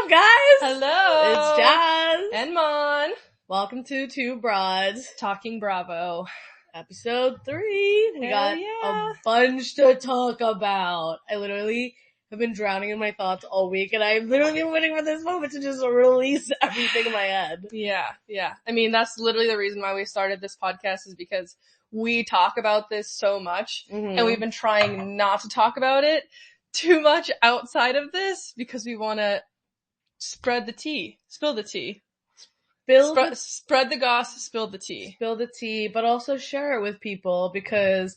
up, guys? Hello. It's Jas and Mon. Welcome to Two Broads. Talking Bravo. Episode 3. We got yeah. a bunch to talk about. I literally have been drowning in my thoughts all week, and I'm literally waiting for this moment to just release everything in my head. Yeah. I mean, that's literally the reason why we started this podcast, is because we talk about this so much, and we've been trying not to talk about it too much outside of this, because we want to spread the tea. Spill the tea. Spread the goss, spill the tea. Spill the tea, but also share it with people, because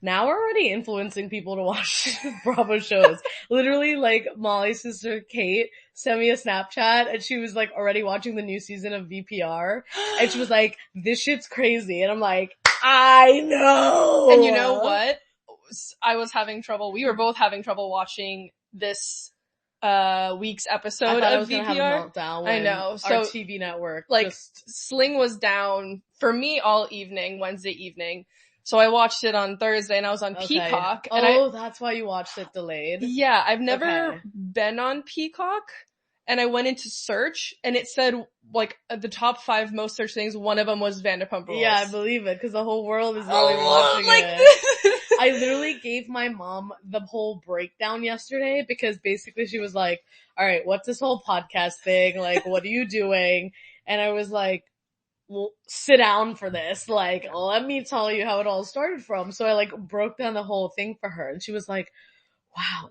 now we're already influencing people to watch Bravo shows. Literally, like, Molly's sister Kate sent me a Snapchat, and she was like already watching the new season of VPR, and she was like, this shit's crazy, and I'm like, I know! And you know what? We were both having trouble watching this week's episode of VPR. Have a meltdown when I know. So our TV network Sling was down for me all evening, Wednesday evening. So I watched it on Thursday, and I was on Peacock. And that's why you watched it delayed? Yeah, I've never been on Peacock, and I went into search, and it said, like, the top 5 most searched things, one of them was Vanderpump Rules. Yeah, I believe it, because the whole world is really watching it. I literally gave my mom the whole breakdown yesterday, because basically she was like, alright, what's this whole podcast thing? Like, what are you doing? And I was like, well, sit down for this. Like, let me tell you how it all started from. So I broke down the whole thing for her, and she was like, wow,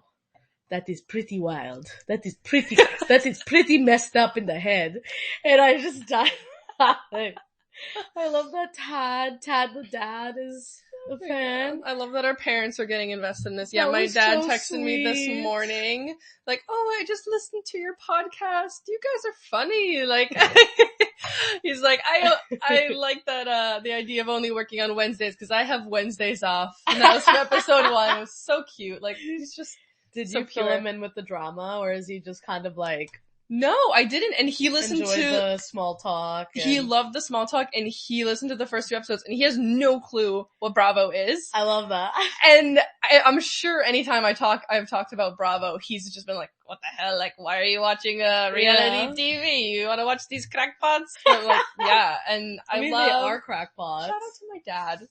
that is pretty wild. That is pretty messed up in the head. And I just died laughing. I love that Tad the dad is a fan. I love that our parents are getting invested in this. Yeah, my dad texted me this morning, like, oh, I just listened to your podcast. You guys are funny. Like, he's like, I like that, the idea of only working on Wednesdays, because I have Wednesdays off. And that was from episode 1. It was so cute. Like, he's just Did you fill him in with the drama, or is he just kind of like... No, I didn't, and he listened to the small talk. He loved the small talk, and he listened to the first 2 episodes, and he has no clue what Bravo is. I love that. And I'm sure anytime I've talked about Bravo, he's just been like, what the hell? Like, why are you watching reality TV? You want to watch these crackpots? I'm like, yeah, and I mean, love... they are crackpots. Shout out to my dad.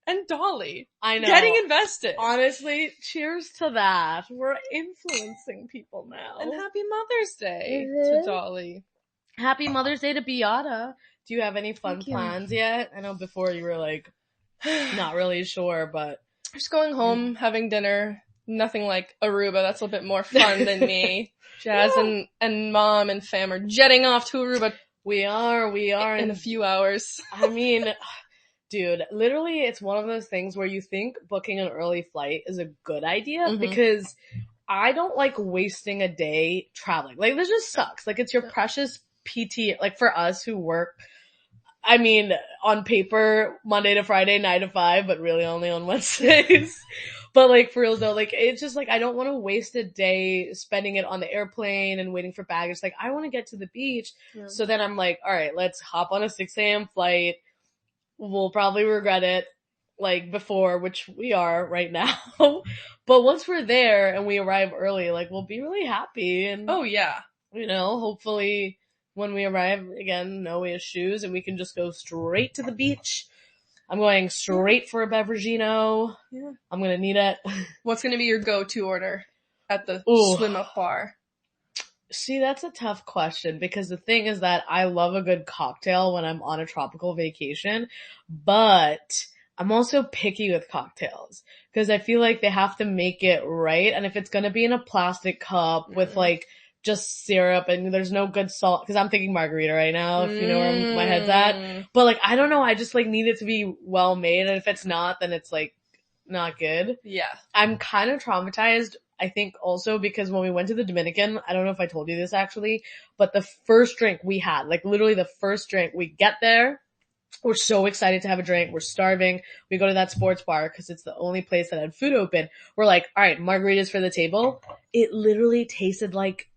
And Dolly. I know. Getting invested. Honestly, cheers to that. We're influencing people now. And happy Mother's Day to Dolly. Happy Mother's Day to Beata. Do you have any fun plans yet? I know before you were like, not really sure, but... Just going home, having dinner. Nothing like Aruba. That's a little bit more fun than me. Jas and Mom and fam are jetting off to Aruba. We are. In a few hours. I mean... Dude, literally it's one of those things where you think booking an early flight is a good idea, because I don't like wasting a day traveling. Like, this just sucks. Like, it's your precious PT, like, for us who work, I mean, on paper, Monday to Friday, 9 to 5, but really only on Wednesdays. But, like, for real though, like, it's just like, I don't want to waste a day spending it on the airplane and waiting for baggage. Like, I want to get to the beach. Yeah. So then I'm like, alright, let's hop on a 6 a.m. flight. We'll probably regret it, like, before, which we are right now. But once we're there and we arrive early, like, we'll be really happy. And oh, yeah. You know, hopefully when we arrive, again, no issues, and we can just go straight to the beach. I'm going straight for a beverageino. Yeah. I'm gonna need it. What's gonna be your go-to order at the swim-up bar? See, that's a tough question, because the thing is that I love a good cocktail when I'm on a tropical vacation, but I'm also picky with cocktails, because I feel like they have to make it right, and if it's gonna be in a plastic cup with like just syrup and there's no good salt, because I'm thinking margarita right now, if you know where my head's at, but like, I don't know, I just like need it to be well made, and if it's not, then it's like not good. Yeah. I'm kind of traumatized, I think, also because when we went to the Dominican, I don't know if I told you this actually, but the first drink we had, like literally the first drink, we get there, we're so excited to have a drink, we're starving, we go to that sports bar because it's the only place that had food open, we're like, alright, margaritas for the table. It literally tasted like,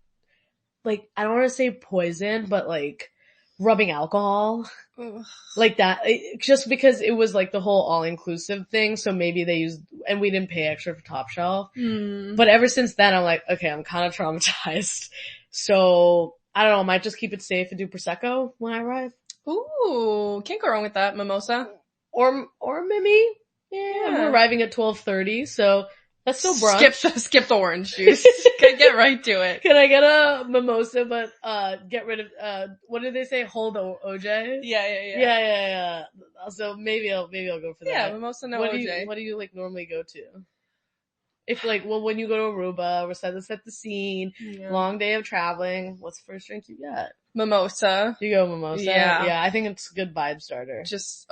I don't want to say poison, but like rubbing alcohol. Ugh. Like that, just because it was like the whole all-inclusive thing, so maybe they used, and we didn't pay extra for top shelf. But ever since then, I'm like, okay, I'm kind of traumatized. So, I don't know, I might just keep it safe and do Prosecco when I arrive. Ooh, can't go wrong with that. Mimosa. Or Mimi. Yeah, I'm arriving at 12:30, so that's still brunch. Skip the orange juice. Get right to it. Can I get a mimosa, but get rid of what did they say? Hold OJ. Yeah. So maybe I'll go for that. Yeah, mimosa no OJ. What do you like normally go to? If when you go to Aruba, we're set the scene, long day of traveling. What's the first drink you get? Mimosa. You go mimosa. Yeah. I think it's a good vibe starter. Just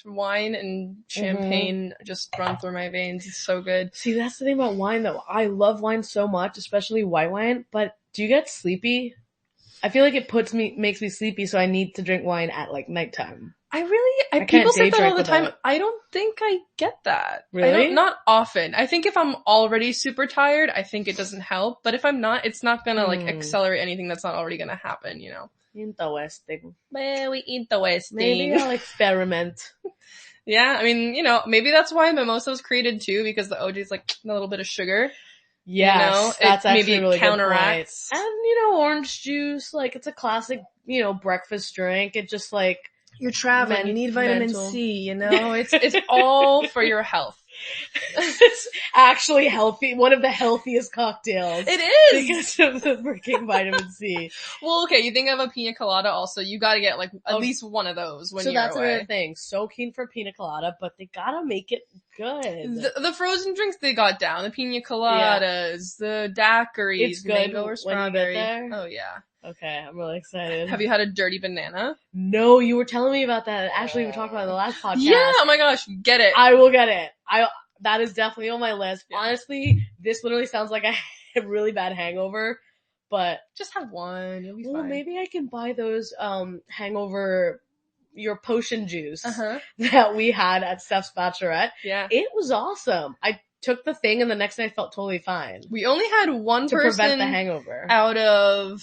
wine and champagne just run through my veins. It's so good. See, that's the thing about wine though. I love wine so much, especially white wine. But do you get sleepy? I feel like it makes me sleepy, so I need to drink wine at like nighttime. People say that all the time. I don't think I get that. Really? Not often. I think if I'm already super tired, I think it doesn't help. But if I'm not, it's not gonna like accelerate anything that's not already gonna happen, you know? Interesting. Very interesting. Maybe I'll experiment. Yeah, I mean, you know, maybe that's why mimosa was created too, because the OJ is like a little bit of sugar. Yes, you know? That's actually maybe really counteracts. Good point. And orange juice, like it's a classic, breakfast drink. It just like you're traveling, you need vitamin C, you know? It's all for your health. It's actually healthy. One of the healthiest cocktails. It is! Because of the freaking vitamin C. Well, okay, you think of a pina colada also, you gotta get like at least one of those when you're away. So that's another thing. So keen for pina colada, but they gotta make it good. The frozen drinks they got down. The pina coladas, the daiquiris, it's good mango or strawberry. When you get there. Oh yeah. Okay, I'm really excited. Have you had a dirty banana? No, you were telling me about that. Actually, we talked about it in the last podcast. Yeah, oh my gosh, get it. I will get it. That is definitely on my list. Yeah. Honestly, this literally sounds like a really bad hangover, but just have one. You'll be fine. Well, maybe I can buy those your potion juice that we had at Steph's Bachelorette. Yeah. It was awesome. I took the thing and the next day I felt totally fine. We only had one person to prevent the hangover out of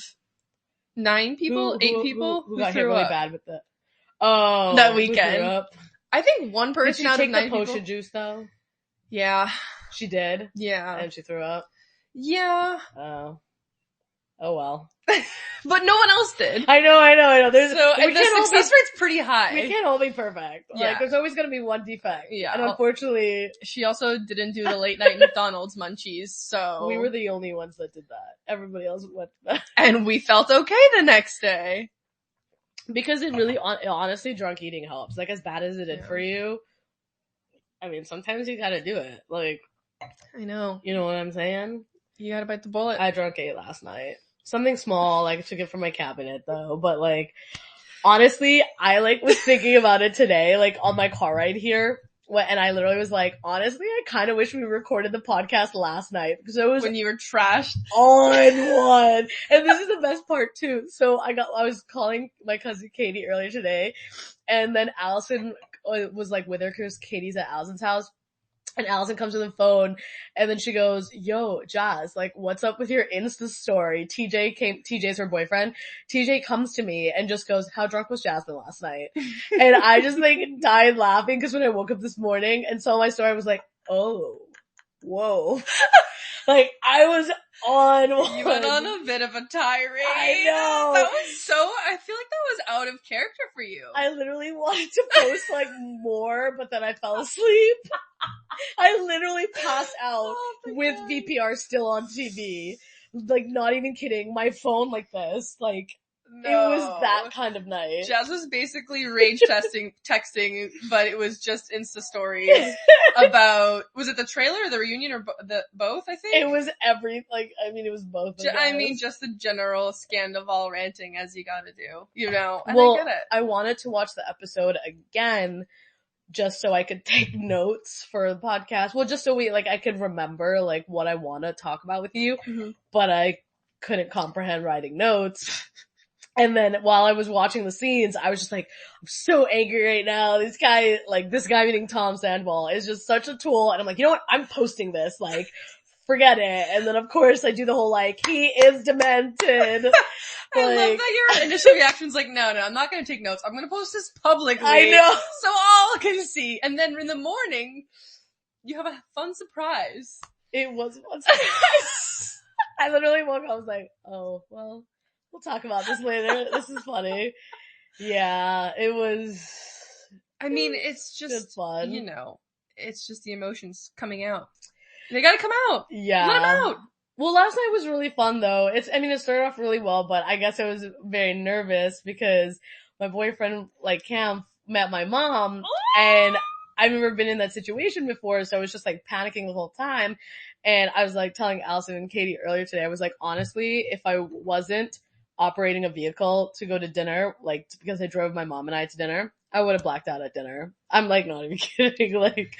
8 people who got hit threw really up. bad with it. That weekend. I think one person Did she out take of 9 the potion people. Juice though? Yeah. She did? Yeah. And she threw up? Yeah. Oh well. But no one else did. I know. And the success rate's pretty high. We can't all be perfect. Yeah. Like, there's always gonna be one defect. Yeah. And unfortunately... She also didn't do the late night McDonald's munchies, so... We were the only ones that did that. Everybody else went to that. And we felt okay the next day. Because it really, honestly, drunk eating helps. Like, as bad as it did for you, I mean, sometimes you gotta do it. Like... I know. You know what I'm saying? You gotta bite the bullet. I drunk 8 last night. Something small, like I took it from my cabinet though, but like, honestly, I was thinking about it today, like on my car ride here, and I literally was like, honestly, I kind of wish we recorded the podcast last night, because it was- when you were trashed? On one! And this is the best part too. So I was calling my cousin Katie earlier today, and then Allison was like with her, because Katie's at Allison's house. And Allison comes to the phone, and then she goes, yo, Jas, like, what's up with your Insta story? TJ's her boyfriend. TJ comes to me and just goes, how drunk was Jasmine last night? And I just, died laughing, because when I woke up this morning and saw my story, I was like, oh, whoa. I was on one. You went on a bit of a tirade. I know. I feel like that was out of character for you. I literally wanted to post, more, but then I fell asleep. I literally passed out with God. VPR still on TV. Not even kidding. My phone like this. No. It was that kind of night. Jas was basically rage texting, but it was just Insta stories about, was it the trailer or the reunion or both, I think? It was it was both. Just the general Scandival ranting as you gotta do, and well, I get it. I wanted to watch the episode again, just so I could take notes for the podcast. Well, just so I could remember, what I want to talk about with you, but I couldn't comprehend writing notes. And then while I was watching the scenes, I was just I'm so angry right now. This guy meaning Tom Sandoval is just such a tool. And I'm like, you know what? I'm posting this. Forget it. And then of course I do the whole he is demented. I love that your initial reaction's no, I'm not gonna take notes. I'm gonna post this publicly. I know. So all can see. And then in the morning, you have a fun surprise. It was a fun surprise. I literally woke up, I was like, oh, well, we'll talk about this later. This is funny. Yeah, it was... I mean, it's just, fun. you know, it's just the emotions coming out. They gotta come out. Yeah. Let them out. Well, last night was really fun though. It started off really well, but I guess I was very nervous because my boyfriend, like Cam, met my mom, and I've never been in that situation before, so I was just like panicking the whole time. And I was like telling Allison and Katie earlier today, I was like, honestly, if I wasn't operating a vehicle to go to dinner, like because I drove my mom and I to dinner, I would have blacked out at dinner. I'm like not even kidding. Like,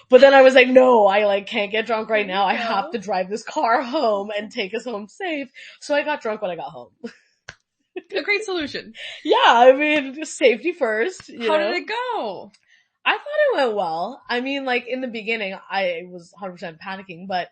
but then I was like, no, I like can't get drunk right now. I have to drive this car home and take us home safe. So I got drunk when I got home. A great solution. Yeah, I mean, just safety first. How did it go? I thought it went well. I mean, like in the beginning, I was 100% panicking, but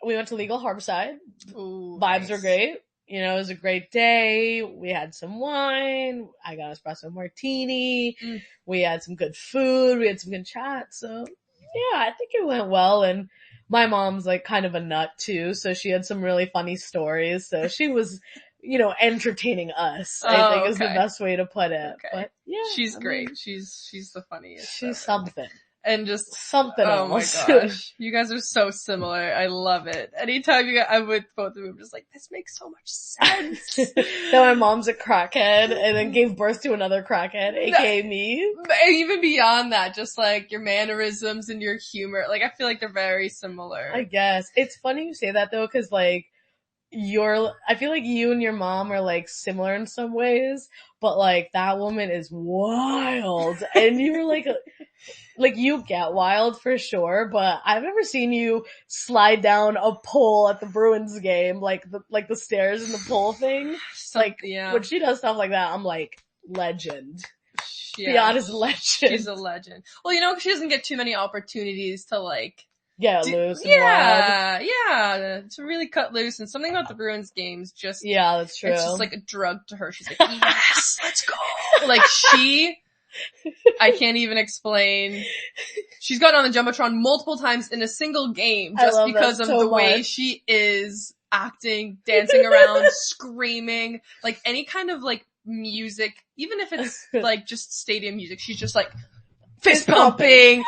we went to Legal Harborside. Ooh, Vibes were great. You know, it was a great day. We had some wine. I got espresso martini. We had some good food. We had some good chat. So yeah, I think it went well. And my mom's like kind of a nut too. So she had some really funny stories. So she was, you know, entertaining us, I think is the best way to put it. Okay. But yeah. She's great. She's the funniest. She's something. And just something else. Oh my gosh. You guys are so similar. I love it. Anytime I'm with both of you, I'm just like, this makes so much sense. Now my mom's a crackhead and then gave birth to another crackhead, aka me. Even beyond that, just like your mannerisms and your humor, like I feel like they're very similar. I guess. It's funny you say that though, cause like, I feel like you and your mom are like similar in some ways, but like that woman is wild and you're like you get wild for sure, but I've never seen you slide down a pole at the Bruins game, like the stairs and the pole thing. When she does stuff like that, I'm like, legend. Beyond is legend. She's a legend. Well, you know, she doesn't get too many opportunities to like, loose and wild. Yeah, to really cut loose. And something about the Bruins games just... Yeah, that's true. It's just like a drug to her. She's like, yes, let's go! Like I can't even explain. She's gotten on the Jumbotron multiple times in a single game just because of the way she is acting, dancing around, screaming, like any kind of like music, even if it's like just stadium music, she's just like fist pumping.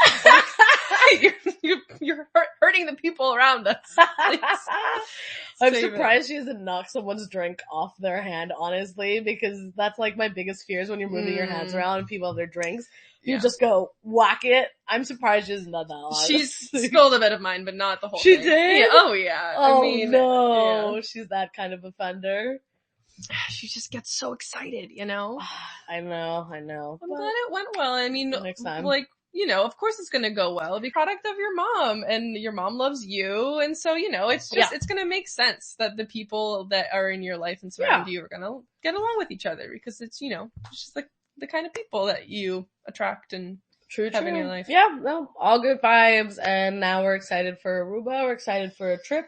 You're hurting the people around us. I'm surprised she hasn't knocked someone's drink off their hand, honestly, because that's like my biggest fears when you're moving your hands around and people have their drinks. You just go whack it. I'm surprised she hasn't done that a lot. She's spilled a bit of mine, but not the whole thing. She did? Yeah. Oh yeah. Oh, I mean, no. Yeah. She's that kind of offender. She just gets so excited, you know? I know. I'm glad it went well. I mean, next time. Like, you know, of course it's gonna go well. It'll be a product of your mom, and your mom loves you, and so, you know, it's just, it's gonna make sense that the people that are in your life and surround you are gonna get along with each other, because it's, you know, it's just like the kind of people that you attract and have in your life. Yeah, no, all good vibes, and now we're excited for Aruba, we're excited for a trip.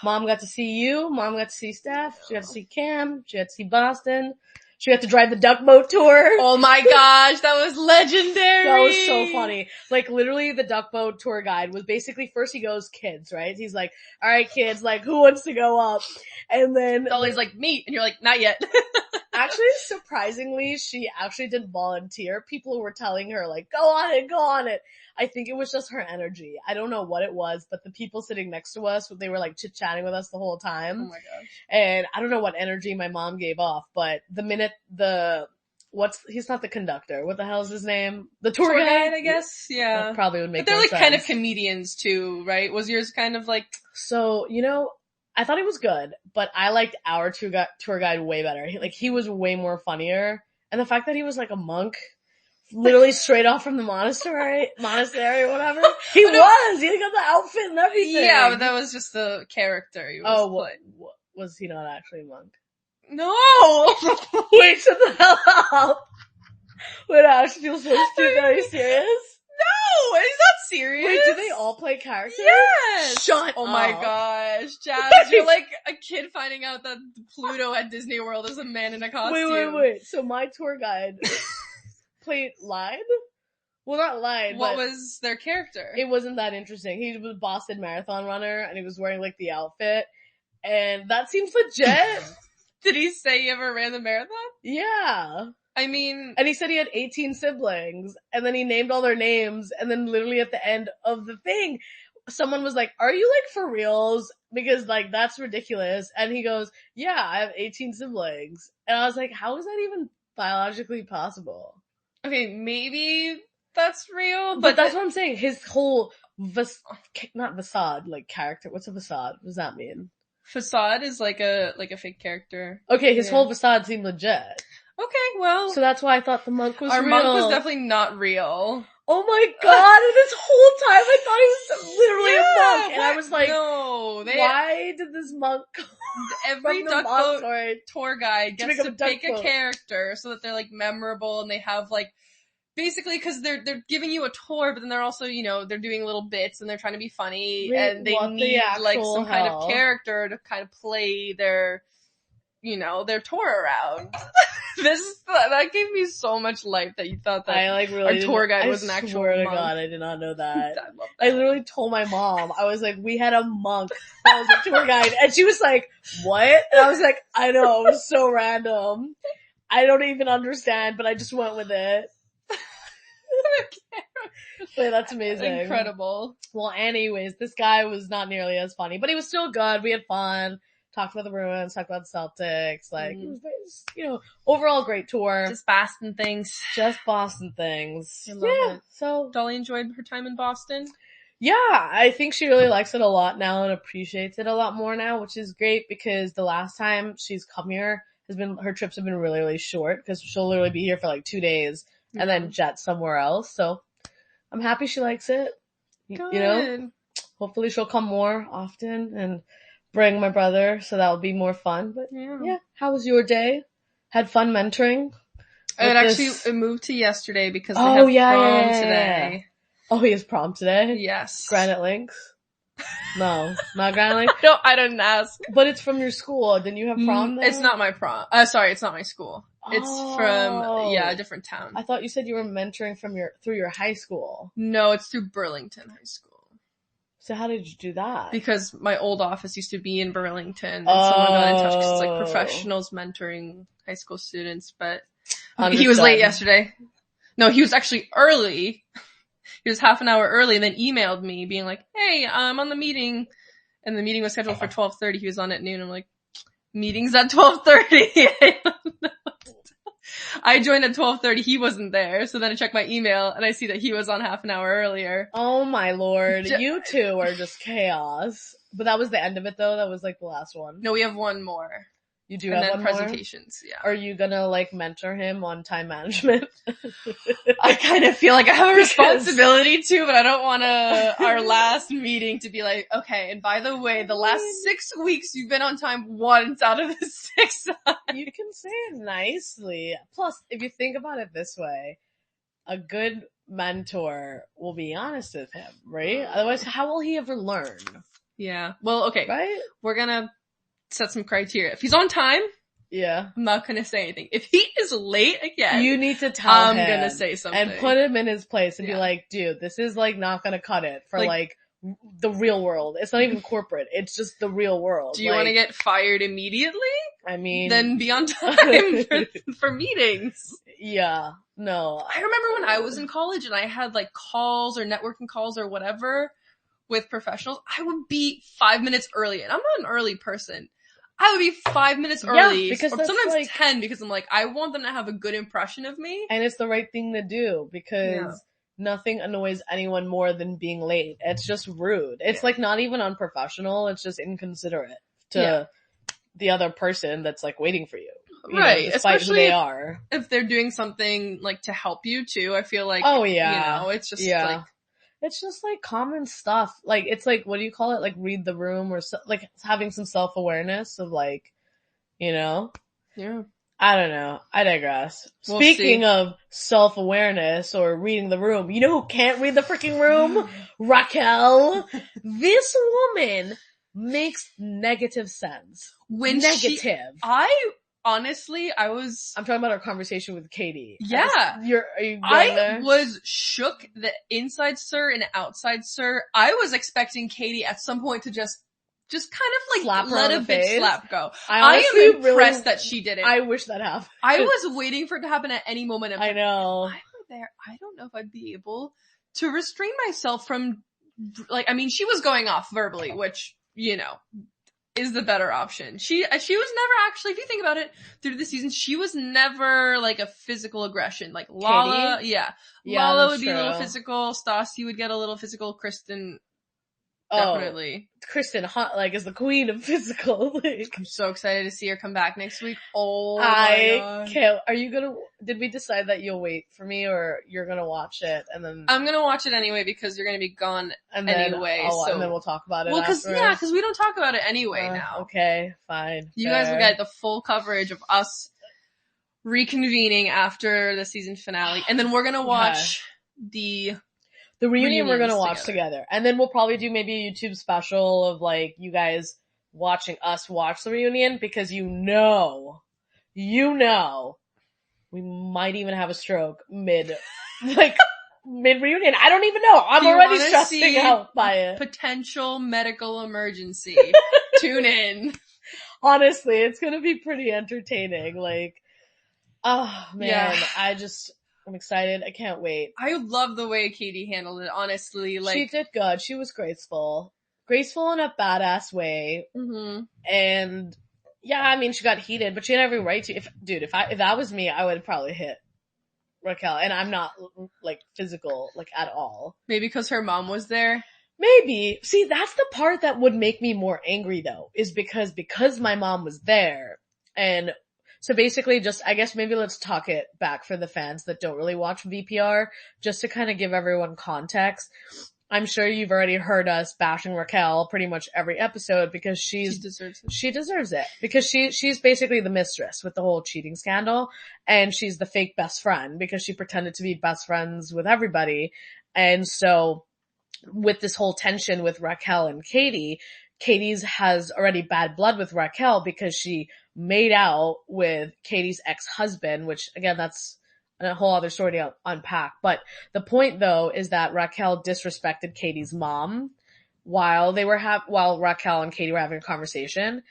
Mom got to see you, Mom got to see Steph, she got to see Cam, she got to see Boston. She got to drive the duck boat tour. Oh my gosh, that was legendary. That was so funny. Like literally the duck boat tour guide was basically, first he goes kids, right? He's like, alright kids, like who wants to go up? And then Dolly's like, me. And you're like, not yet. Actually, surprisingly, she actually did volunteer. People were telling her like, go on it. I think it was just her energy. I don't know what it was, but the people sitting next to us, they were like chit-chatting with us the whole time. Oh my gosh. And I don't know what energy my mom gave off, but the minute he's not the conductor. What the hell is his name? The tour guide, I guess. Yeah. That probably would make But they're like sense. kind of comedians too, right? Was yours kind of like... So, you know, I thought he was good, but I liked our tour guide way better. He was way more funnier. And the fact that he was like a monk, literally straight off from the monastery or whatever. He was! He got the outfit and everything. Yeah, but that was just the character he was playing. Was he not actually a monk? No! Wait, shut the hell up! Wait, actually, you're supposed to be very serious? No! He's not serious! Wait, do they all play characters? Yes! Shut up! Oh my gosh, Jas, you're like a kid finding out that Pluto at Disney World is a man in a costume. Wait. So my tour guide lied? Well, not lied, What was their character? It wasn't that interesting. He was Boston Marathon runner, and he was wearing like the outfit. And that seems legit. Did he say he ever ran the marathon? Yeah. I mean... And he said he had 18 siblings, and then he named all their names, and then literally at the end of the thing, someone was like, are you like for reals? Because like, that's ridiculous. And he goes, yeah, I have 18 siblings. And I was like, how is that even biologically possible? Okay, maybe that's real, but that's what I'm saying. His whole, not facade, like character. What's a facade? What does that mean? Facade is like a fake character. Okay, his whole facade seemed legit. Okay, well. So that's why I thought the monk was real. Our monk was definitely not real. Oh my god, and this whole time I thought he was literally a monk. And I was like, no, why did this monk every duck boat tour guide gets to pick a character so that they're like memorable and they have like, basically because they're giving you a tour, but then they're also, you know, they're doing little bits and they're trying to be funny and they need like some kind of character to kind of play their, you know, their tour around. That gave me so much life that you thought that our tour guide was an actual monk. I swear to God, I did not know that. I love that. I literally told my mom, I was like, we had a monk that was a tour guide, and she was like, what? And I was like, I know, it was so random. I don't even understand, but I just went with it. But that's amazing. Incredible. Well, anyways, this guy was not nearly as funny, but he was still good. We had fun. Talked about the Bruins, talked about the Celtics, like, it was, you know, overall great tour. Just Boston things. I love it. So. Dolly enjoyed her time in Boston? Yeah, I think she really likes it a lot now and appreciates it a lot more now, which is great because the last time she's come here her trips have been really, really short because she'll literally be here for like 2 days and then jet somewhere else. So I'm happy she likes it. Good. You know, hopefully she'll come more often and bring my brother, so that'll be more fun. But yeah, how was your day? Had fun mentoring? It moved to yesterday because they have prom today. Oh, he has prom today? Yes. Granite Links? No, not Granite Links? No, I didn't ask. But it's from your school. Didn't you have prom there? It's not my prom. Sorry, it's not my school. It's from, a different town. I thought you said you were mentoring through your high school. No, it's through Burlington High School. So how did you do that? Because my old office used to be in Burlington, and someone got in touch because it's like professionals mentoring high school students, but he was late yesterday. No, he was actually early. He was half an hour early and then emailed me being like, hey, I'm on the meeting. And the meeting was scheduled for 12:30. He was on at noon. I'm like, meeting's at 12:30. I joined at 12:30. He wasn't there. So then I checked my email and I see that he was on half an hour earlier. Oh my lord. You two are just chaos. But that was the end of it though? That was like the last one? No, we have one more. You do have one presentations, more? Yeah. Are you gonna like mentor him on time management? I kind of feel like I have a responsibility to, but I don't want our last meeting to be like, okay, and by the way, the last 6 weeks you've been on time once out of the 6 times. You can say it nicely. Plus, if you think about it this way, a good mentor will be honest with him, right? Otherwise, how will he ever learn? Yeah. Well, okay. Right? We're gonna set some criteria. If he's on time, I'm not gonna say anything. If he is late again, you need to tell him. I'm gonna say something. And put him in his place and be like, dude, this is like not gonna cut it for like the real world. It's not even corporate. It's just the real world. Do you want to get fired immediately? I mean, then be on time for meetings. Yeah. No. I remember when I was in college and I had like calls or networking calls or whatever with professionals, I would be 5 minutes early. And I'm not an early person. I would be 5 minutes early, because or sometimes like, 10, because I'm like, I want them to have a good impression of me. And it's the right thing to do, because nothing annoys anyone more than being late. It's just rude. It's like not even unprofessional. It's just inconsiderate to the other person that's like waiting for you. Right. Know, despite especially who they are. If they're doing something like to help you too. I feel like, it's just like, it's just like common stuff. Like, it's like, what do you call it? Like read the room or like having some self-awareness of like, Yeah. I don't know. I digress. Speaking of self-awareness or reading the room, you know who can't read the freaking room? Raquel. This woman makes negative sense. Honestly, I'm talking about our conversation with Katie. Yeah. Are you going there? Was shook, the inside sir and outside sir. I was expecting Katie at some point to just just kind of like slap her let on a the bitch face. slap go. I am impressed that she did it. I wish that happened. I was waiting for it to happen at any moment. I know. If I were there, I don't know if I'd be able to restrain myself from, like, I mean, she was going off verbally, which, you know, is the better option. She was never actually, if you think about it, through the season, she was never like a physical aggression. Like Lala, Katie? yeah. Yeah, Lala that's would be a little true. physical. Stassi would get a little physical. Kristen, definitely. Kristen is the queen of physical. Like, I'm so excited to see her come back next week. Oh my god. Can't. Are you gonna, did we decide that you'll wait for me or you're gonna watch it and then? I'm gonna watch it anyway because you're gonna be gone anyway. And then we'll talk about it Well, cause we don't talk about it anyway now. Okay, fine. You guys will get the full coverage of us reconvening after the season finale. And then we're gonna watch the reunion we're gonna watch together. And then we'll probably do maybe a YouTube special of like you guys watching us watch the reunion because you know, we might even have a stroke mid reunion. I don't even know. I'm already stressing out by it. Potential medical emergency. Tune in. Honestly, it's gonna be pretty entertaining. Like, oh man, yeah. I'm excited. I can't wait. I love the way Katie handled it, honestly. Like, she did good. She was graceful in a badass way. Mm-hmm. And yeah, I mean, she got heated, but she had every right to. If that was me, I would probably hit Raquel. And I'm not like physical, like at all. Maybe because her mom was there. Maybe. See, that's the part that would make me more angry though, is because my mom was there. And so basically I guess maybe let's talk it back for the fans that don't really watch VPR, just to kind of give everyone context. I'm sure you've already heard us bashing Raquel pretty much every episode because she deserves it. Because she's basically the mistress with the whole cheating scandal, and she's the fake best friend because she pretended to be best friends with everybody. And so with this whole tension with Raquel and Katie's has already bad blood with Raquel because she made out with Katie's ex-husband, which again, that's a whole other story to unpack. But the point though is that Raquel disrespected Katie's mom while Raquel and Katie were having a conversation.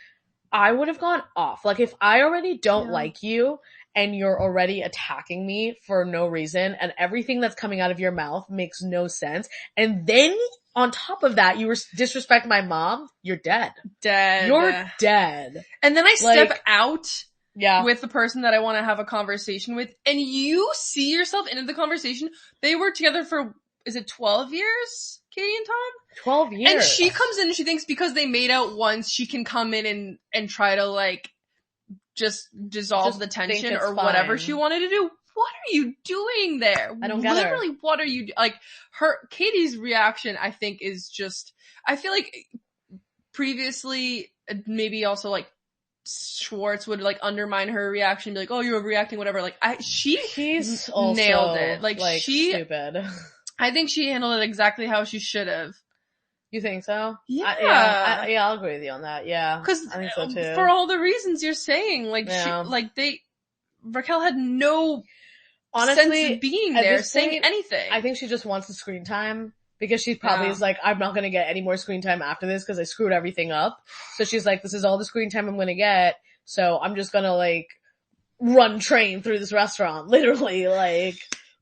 I would have gone off. Like if I already don't like you and you're already attacking me for no reason and everything that's coming out of your mouth makes no sense, and then on top of that, you disrespect my mom, you're dead. You're dead. And then I step out with the person that I want to have a conversation with, and you see yourself into the conversation. They were together for, is it 12 years, Katie and Tom? 12 years. And she comes in and she thinks because they made out once, she can come in and try to like, just dissolve the tension or whatever she wanted to do. What are you doing there? I don't get Literally, what are you like? Katie's reaction, I think, is just. I feel like previously, maybe also like Schwartz would like undermine her reaction, be like, "Oh, you're overreacting," whatever. Like, she's also nailed it. Like stupid. I think she handled it exactly how she should have. You think so? Yeah. I'll agree with you on that. Yeah. Because I think so too. For all the reasons you're saying, like, Raquel had no sense of being there, saying anything. I think she just wants the screen time because she probably is like, I'm not gonna get any more screen time after this because I screwed everything up. So she's like, this is all the screen time I'm gonna get. So I'm just gonna like run train through this restaurant. Literally.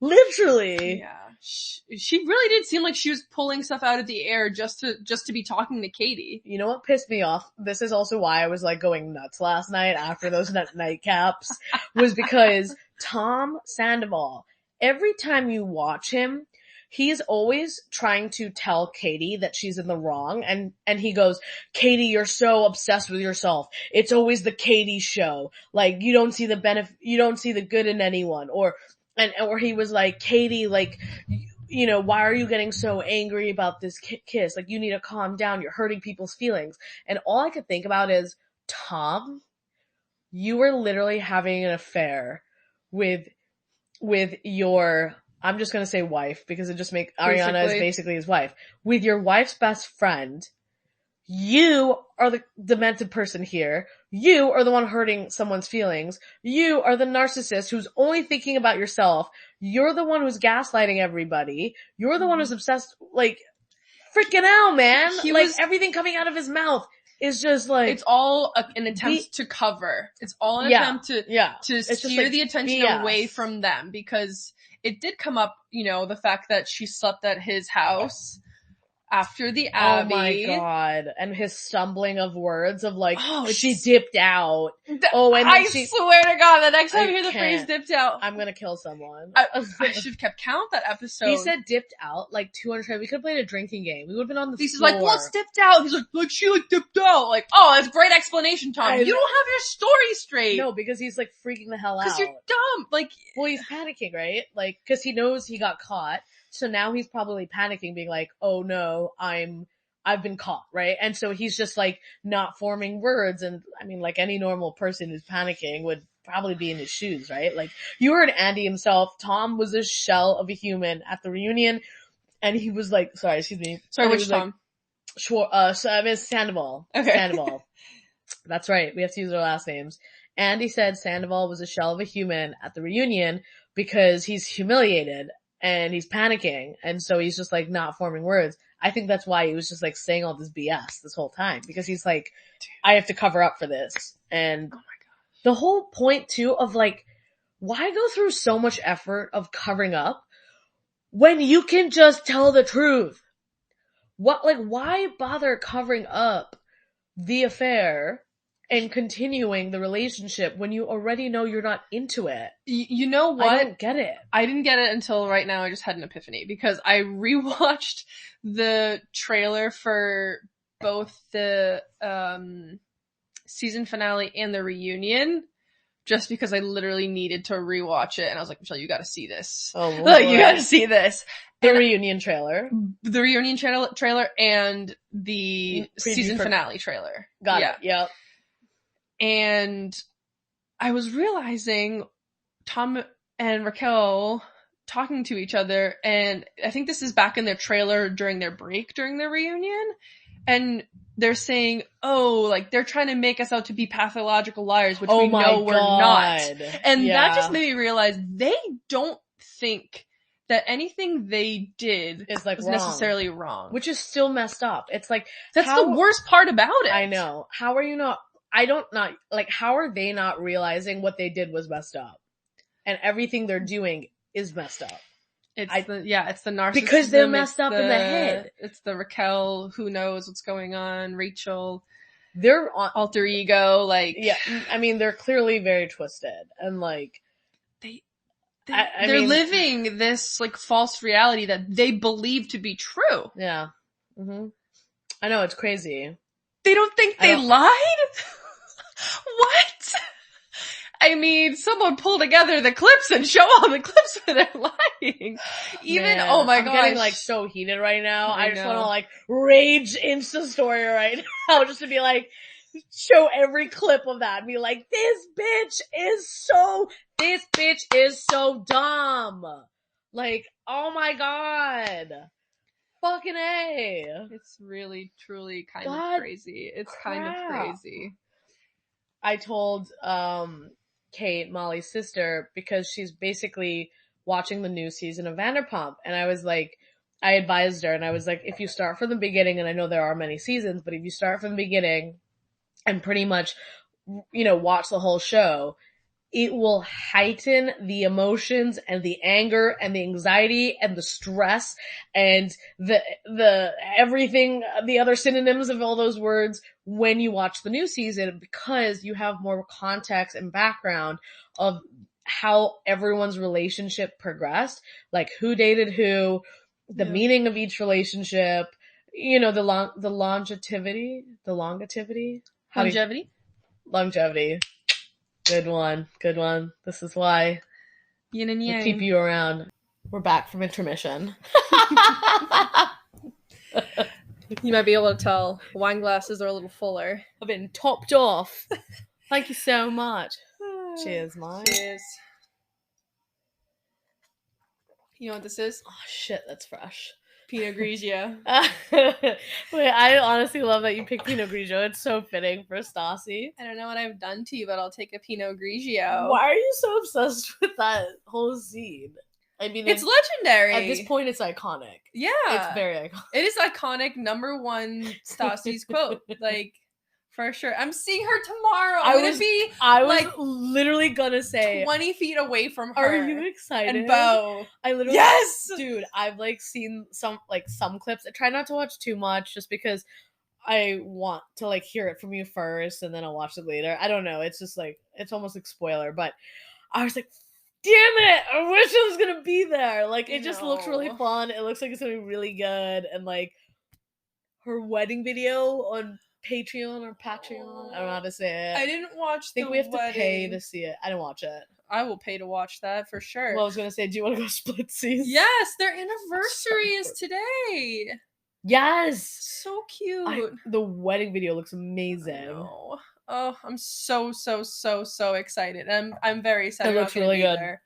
Yeah. She really did seem like she was pulling stuff out of the air just to be talking to Katie. You know what pissed me off? This is also why I was like going nuts last night after those nightcaps was because Tom Sandoval, every time you watch him, he's always trying to tell Katie that she's in the wrong, and he goes, Katie, you're so obsessed with yourself. It's always the Katie show. Like, you don't see the good in anyone, or he was like, Katie, like, you know, why are you getting so angry about this kiss? Like, you need to calm down. You're hurting people's feelings. And all I could think about is, Tom, you were literally having an affair with your, I'm just going to say wife because it just makes Ariana is basically his wife, with your wife's best friend. You are the demented person here. You are the one hurting someone's feelings. You are the narcissist who's only thinking about yourself. You're the one who's gaslighting everybody. You're the one who's obsessed, like, freaking out, man. Everything coming out of his mouth. is just like... It's all an attempt to cover. It's all an attempt to steer the attention away from them, because it did come up, the fact that she slept at his house after the Abbey. Oh my god. And his stumbling of words of like, she dipped out. I swear to god, the next time you hear the phrase dipped out, I'm gonna kill someone. I should have kept count that episode. He said dipped out like 200 times. We could have played a drinking game. We would have been on the floor. He's like, what's dipped out? He's like she dipped out. Like, that's a great explanation, Tom. You don't have your story straight. No, because he's like freaking the hell out. Because you're dumb. Like, well, he's panicking, right? Like, because he knows he got caught. So now he's probably panicking, being like, oh no, I've been caught, right? And so he's just like not forming words. And I mean, like any normal person who's panicking would probably be in his shoes, right? Like, you heard Andy himself. Tom was a shell of a human at the reunion. And he was like, sorry, which Tom? Sandoval. Okay. Sandoval. That's right. We have to use our last names. Andy said Sandoval was a shell of a human at the reunion because he's humiliated. And he's panicking, and so he's just like not forming words. I think that's why he was just like saying all this BS this whole time, because he's like, I have to cover up for this. And the whole point too of like, why go through so much effort of covering up when you can just tell the truth? Why bother covering up the affair and continuing the relationship when you already know you're not into it? You know what? I don't get it. I didn't get it until right now. I just had an epiphany, because I rewatched the trailer for both the season finale and the reunion, just because I literally needed to rewatch it. And I was like, Michelle, you gotta see this. Oh, you gotta see this. The reunion trailer. The reunion trailer and the season finale trailer. Got it. Yep. And I was realizing Tom and Raquel talking to each other, and I think this is back in their trailer during their break during their reunion, and they're saying, like they're trying to make us out to be pathological liars, which we know we're not. And that just made me realize they don't think that anything they did is like necessarily wrong. Which is still messed up. It's like, that's the worst part about it. I know. How are you not, how are they not realizing what they did was messed up? And everything they're doing is messed up. It's the narcissism. Because they're messed up in the head. It's the Raquel who knows what's going on, Rachel, their alter ego, like... Yeah, I mean, they're clearly very twisted. And like... They're living this like false reality that they believe to be true. Yeah. Mm-hmm. I know, it's crazy. They don't think they lied? What? I mean, someone pull together the clips and show all the clips where they're lying. Oh my god, I'm getting like so heated right now. I just want to like rage Insta story right now, just to be like, show every clip of that and be like, this bitch is so dumb. Like, oh my god. Fucking A. It's really, truly kind of crazy. It's kind of crazy. I told, Kate, Molly's sister, because she's basically watching the new season of Vanderpump. And I was like, I advised her and I was like, if you start from the beginning, and I know there are many seasons, but if you start from the beginning and pretty much, watch the whole show, it will heighten the emotions and the anger and the anxiety and the stress and the everything, the other synonyms of all those words when you watch the new season, because you have more context and background of how everyone's relationship progressed, like who dated who, the meaning of each relationship, the longevity. Good one. This is why yin and yang. We'll keep you around. We're back from intermission. You might be able to tell wine glasses are a little fuller. I've been topped off. Thank you so much. Cheers, Mike. Cheers. You know what this is? Oh shit, that's fresh. Pinot Grigio. Wait, I honestly love that you picked Pinot Grigio. It's so fitting for Stassi. I don't know what I've done to you, but I'll take a Pinot Grigio. Why are you so obsessed with that whole scene? I mean, it's legendary. At this point, it's iconic. Yeah. It's very iconic. It is iconic. Number one Stassi's quote. Like, For sure. I'm seeing her tomorrow. I was literally gonna say 20 feet away from her. Are you excited? And Bo. I literally Yes! Dude, I've like seen some clips. I try not to watch too much just because I want to like hear it from you first and then I'll watch it later. I don't know. It's just like it's almost like spoiler, but I was like, damn it! I wish I was gonna be there. Like it just looks really fun. It looks like it's gonna be really good, and like her wedding video on Patreon or Patreon. I don't know how to say it. I didn't watch I think we have to pay to see it. I didn't watch it. I will pay to watch that for sure. Well, I was gonna say, do you want to go split seas? Yes, their anniversary is today. Yes, so cute. The wedding video looks amazing. Oh, I'm so excited. I'm very excited. It looks really good. There,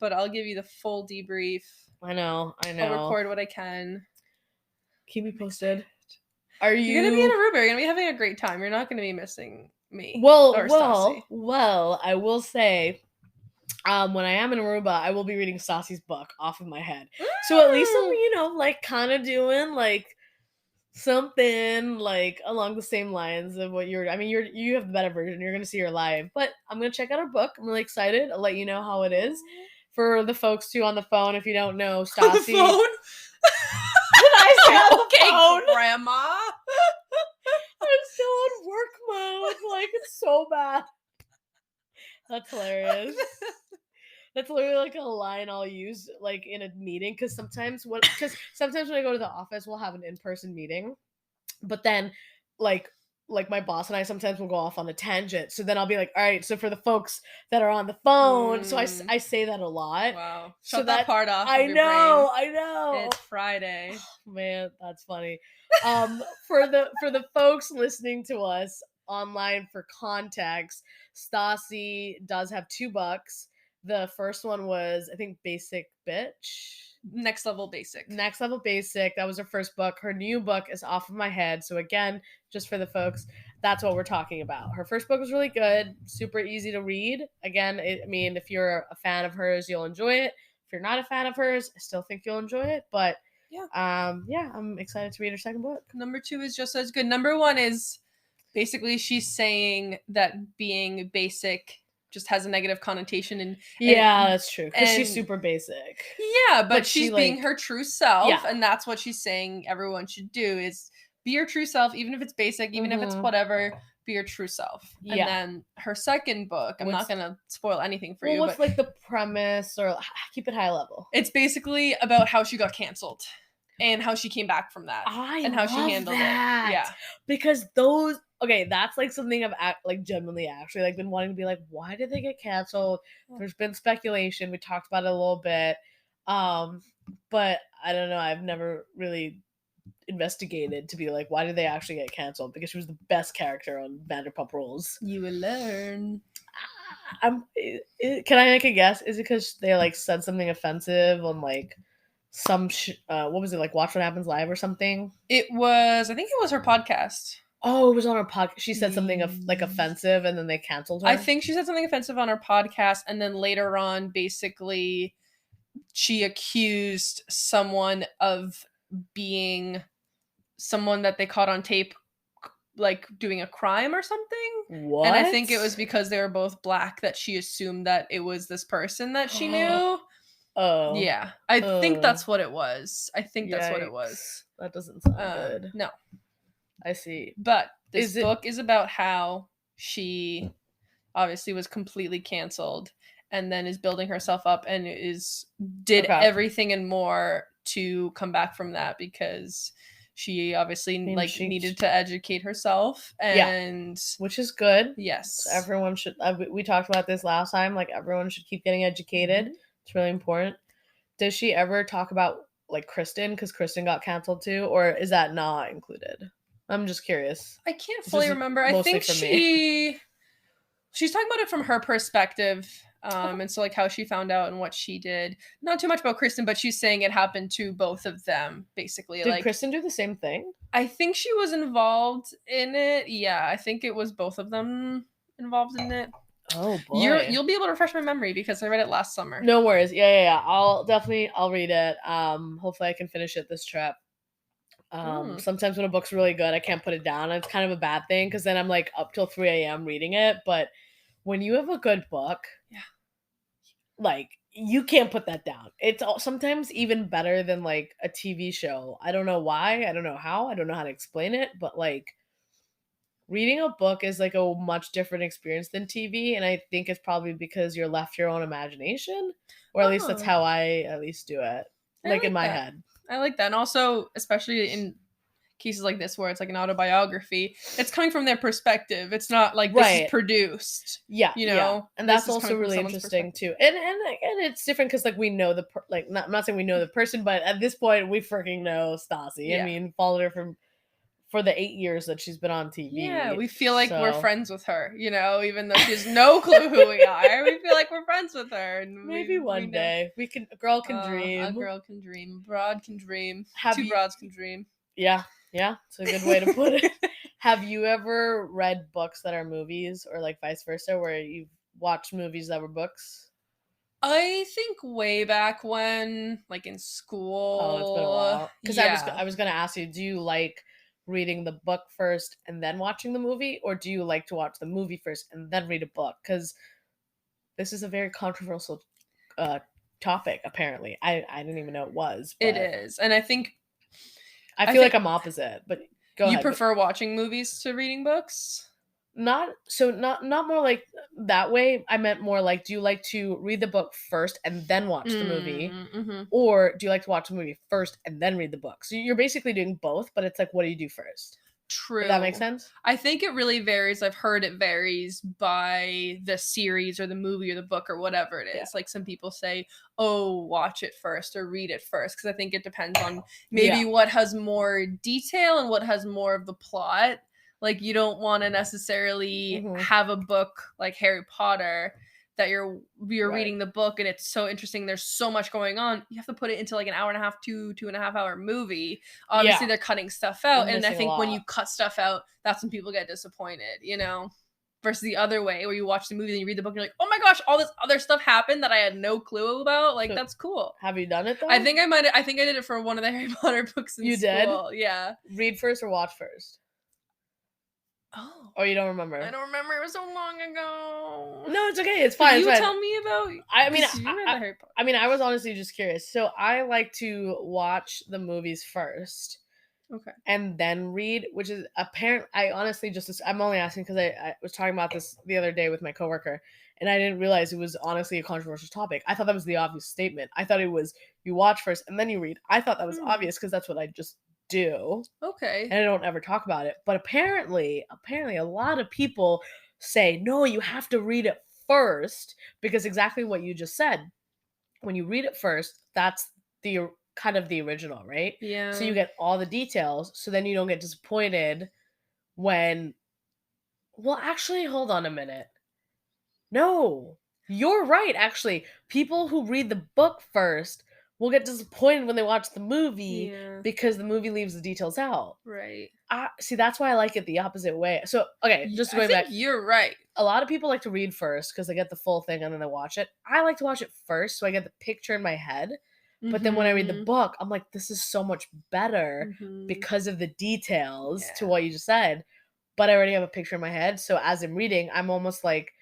but I'll give you the full debrief. I know. I'll record what I can. Keep me posted. You're gonna be in Aruba. You're gonna be having a great time. You're not gonna be missing me. Well, I will say, when I am in Aruba, I will be reading Stassi's book off of my head. So at least I'm, like kind of doing like something like along the same lines of what you have the better version. You're gonna see her live, but I'm gonna check out her book. I'm really excited. I'll let you know how it is. For the folks too on the phone, if you don't know, Stassi. I say on the phone? Grandma. I'm still on work mode. Like, it's so bad. That's hilarious. That's literally like a line I'll use like in a meeting, because sometimes when I go to the office, we'll have an in-person meeting, but then like my boss and I sometimes will go off on a tangent. So then I'll be like, all right, so for the folks that are on the phone, so I say that a lot. Wow. Shut that part off. I know. It's Friday. Oh, man, that's funny. For the folks listening to us online, for context, Stassi does have 2 books. The first one was, I think, Basic Bitch. Next Level Basic. That was her first book. Her new book is Off of My Head. So again, just for the folks, that's what we're talking about. Her first book was really good, super easy to read. Again, if you're a fan of hers, you'll enjoy it. If you're not a fan of hers, I still think you'll enjoy it. But I'm excited to read her second book. Number 2 is just as good. Number 1 is basically she's saying that being basic just has a negative connotation, and that's true, because she's super basic. Yeah, but she's being her true self, and that's what she's saying everyone should do, is be your true self, even if it's basic, even if it's whatever, be your true self. And then her second book, I'm not gonna spoil anything for you. What's like the premise, or keep it high level? It's basically about how she got canceled and how she came back from that, and how she handled it. Yeah, because that's like something I've like genuinely actually like been wanting to be like, why did they get canceled? There's been speculation. We talked about it a little bit, but I don't know. I've never really investigated to be like, why did they actually get canceled? Because she was the best character on Vanderpump Rules. You will learn. Can I make a guess? Is it because they like said something offensive on like some what was it, like Watch What Happens Live or something? I think it was her podcast. Oh, it was on her podcast. She said something like offensive, and then they canceled her. I think she said something offensive on her podcast, and then later on, basically, she accused someone of being someone that they caught on tape, like doing a crime or something. What? And I think it was because they were both Black that she assumed that it was this person that she knew. Oh. Yeah. I think that's what it was. That's what it was. That doesn't sound good. No. I see. But this book is about how she obviously was completely canceled and then is building herself up and did everything and more to come back from that, because she obviously needed to educate herself, and which is good. Yes. So everyone should we talked about this last time, like everyone should keep getting educated. It's really important. Does she ever talk about like Kristen, because Kristen got canceled too, or is that not included? I'm just curious. I can't fully remember. I think she's talking about it from her perspective. And so like how she found out and what she did. Not too much about Kristen, but she's saying it happened to both of them, basically. Did Kristen do the same thing? I think she was involved in it. Yeah, I think it was both of them involved in it. Oh boy. You'll be able to refresh my memory because I read it last summer. No worries. Yeah. I'll read it. Hopefully I can finish it this trip. Sometimes when a book's really good, I can't put it down. It's kind of a bad thing because then I'm like up till 3 a.m. reading it. But when you have a good book, like you can't put that down. It's sometimes even better than like a TV show. I don't know why. I don't know how. I don't know how to explain it. But like reading a book is like a much different experience than TV. And I think it's probably because you're left your own imagination. Or at least that's how I at least do it. Like in my head. I like that. And also, especially in cases like this where it's like an autobiography, it's coming from their perspective. It's not like this is produced. Yeah, you know, and that's also really interesting too. And it's different because like we know I'm not saying we know the person, but at this point we freaking know Stassi. Yeah. I mean, followed her for the 8 years that she's been on TV. Yeah, we feel like we're friends with her, you know, even though she has no clue who we are. We feel like we're friends with her. And maybe one day a girl can dream. A girl can dream. A broad can dream. Two broads can dream. Yeah, it's a good way to put it. Have you ever read books that are movies or like vice versa where you've watched movies that were books? I think way back when, like in school. Oh, it's been a while. Because I was going to ask you, do you like reading the book first and then watching the movie, or do you like to watch the movie first and then read a book? Because this is a very controversial topic, apparently. I didn't even know it was. It is. And I think I feel like I'm opposite, but go ahead. You prefer watching movies to reading books? Not more like that way. I meant more like, do you like to read the book first and then watch the movie? Mm-hmm. Or do you like to watch the movie first and then read the book? So you're basically doing both, but it's like, what do you do first? True. Does that make sense? I think it really varies. I've heard it varies by the series or the movie or the book or whatever it is. Yeah. Like some people say, oh, watch it first or read it first. Because I think it depends on maybe what has more detail and what has more of the plot. Like you don't want to necessarily have a book like Harry Potter that you're reading the book and it's so interesting. There's so much going on. You have to put it into like an hour and a half, 2.5 hour movie. Obviously they're cutting stuff out. And I think when you cut stuff out, that's when people get disappointed, you know, versus the other way where you watch the movie and you read the book and you're like, oh my gosh, all this other stuff happened that I had no clue about. Like, that's cool. Have you done it though? I think I did it for one of the Harry Potter books in school. Did? Yeah. Read first or watch first? Oh. Or you don't remember? I don't remember. It was so long ago. No, it's okay. It's fine. Can you tell me about? I mean, I was honestly just curious. So I like to watch the movies first. Okay. And then read, which is apparent. I'm only asking because I was talking about this the other day with my coworker, and I didn't realize it was honestly a controversial topic. I thought that was the obvious statement. I thought it was you watch first and then you read. I thought that was obvious because that's what I just do. Okay. And I don't ever talk about it. But apparently a lot of people say, no, you have to read it first because exactly what you just said. When you read it first, that's the kind of the original, right? Yeah. So you get all the details, so then you don't get disappointed when well, actually, hold on a minute. No. You're right, actually. People who read the book first will get disappointed when they watch the movie because the movie leaves the details out. Right. See, that's why I like it the opposite way. So, okay, just going back. You're right. A lot of people like to read first because they get the full thing and then they watch it. I like to watch it first so I get the picture in my head. But then when I read the book, I'm like, this is so much better because of the details to what you just said. But I already have a picture in my head. So as I'm reading, I'm almost like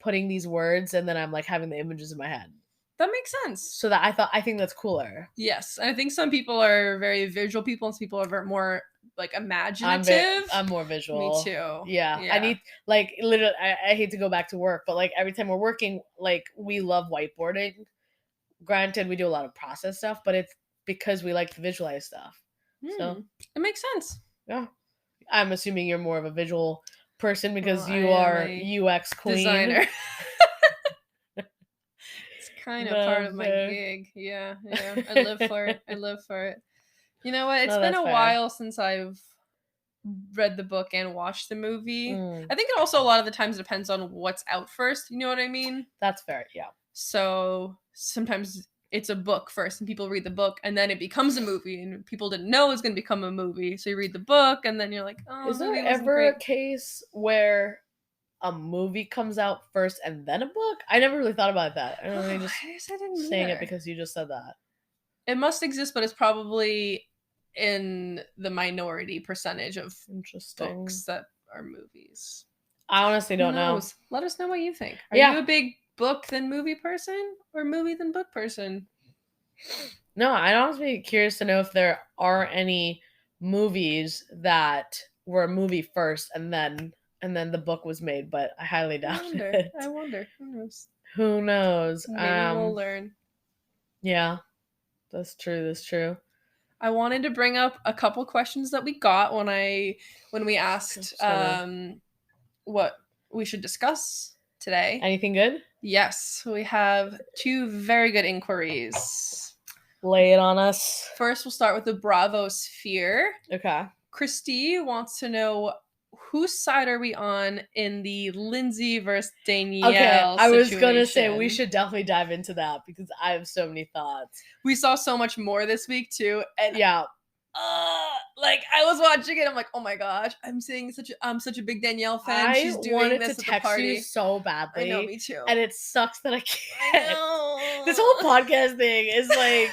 putting these words and then I'm like having the images in my head. That makes sense. So I think that's cooler. Yes. I think some people are very visual people and some people are more like imaginative. I'm more visual. Me too. Yeah. I need like literally I hate to go back to work, but like every time we're working, like we love whiteboarding. Granted, we do a lot of process stuff, but it's because we like to visualize stuff. So it makes sense. Yeah. I'm assuming you're more of a visual person because you are UX queen. Designer. Kind of part of my gig. Yeah. I live for it. You know what? It's been a while since I've read the book and watched the movie. I think it also a lot of the times depends on what's out first. You know what I mean? That's fair, yeah. So sometimes it's a book first and people read the book and then it becomes a movie and people didn't know it was going to become a movie. So you read the book and then you're like, oh, is there ever a case where a movie comes out first and then a book? I never really thought about that. I didn't saying it because you just said that. It must exist, but it's probably in the minority percentage of Interesting books that are movies. I honestly don't know. Let us know what you think. Are you a big book than movie person or movie than book person? No, I'd honestly be curious to know if there are any movies that were a movie first and then the book was made, but I highly doubt it. I wonder. Who knows? Maybe we'll learn. Yeah, that's true. I wanted to bring up a couple questions that we got when we asked what we should discuss today. Anything good? Yes, we have 2 very good inquiries. Lay it on us. First, we'll start with the Bravo sphere. Okay. Christy wants to know, whose side are we on in the Lindsay versus Danielle situation? I was going to say we should definitely dive into that because I have so many thoughts. We saw so much more this week too. And yeah. Like I was watching it, I'm like, oh my gosh, I'm such a big Danielle fan. She's doing this at the party. You so badly. I know, me too. And it sucks that I can't. I know. This whole podcast thing is like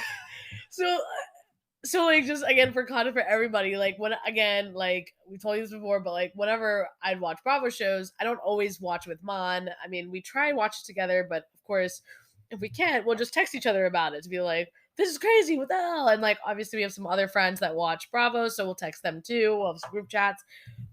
so like just again for content for everybody, like when again, like we told you this before, but like whenever I'd watch Bravo shows, I don't always watch with Mon. I mean, we try and watch it together, but of course, if we can't, we'll just text each other about it to be like, this is crazy, what the hell? And like obviously we have some other friends that watch Bravo, so we'll text them too. We'll have some group chats.